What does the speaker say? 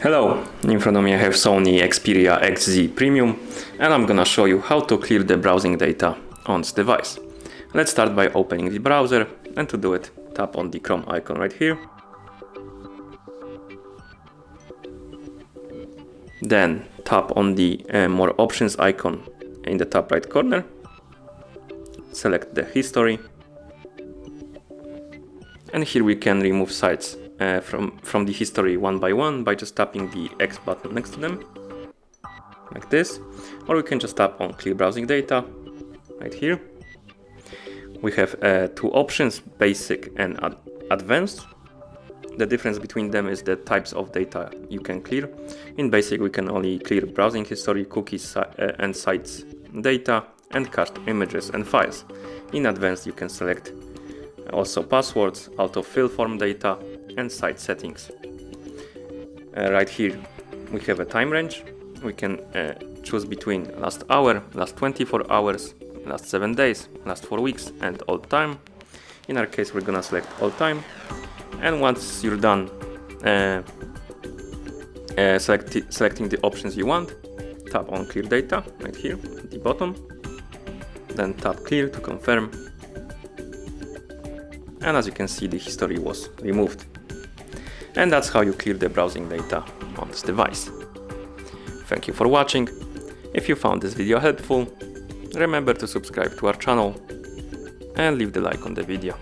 Hello, in front of me I have SONY Xperia XZ Premium and I'm gonna show you how to clear the browsing data on this device. Let's start by opening the browser, and to do it tap on the Chrome icon right here. Then tap on the More Options icon in the top right corner. Select the history. And here we can remove sites from the history one by one by just tapping the X button next to them, like this. Or we can just tap on Clear Browsing Data right here. We have two options, Basic and Advanced. The difference between them is the types of data you can clear. In Basic we can only clear browsing history, cookies and sites data, and cached images and files. In Advanced you can select also passwords, autofill form data, and site settings. Right here we have a time range. We can choose between last hour, last 24 hours, last 7 days, last 4 weeks, and all time. In our case we're gonna select all time, and once you're done selecting the options you want, tap on Clear Data right here at the bottom, then tap Clear to confirm. And as you can see, the history was removed. And that's how you clear the browsing data on this device. Thank you for watching. If you found this video helpful, remember to subscribe to our channel and leave the like on the video.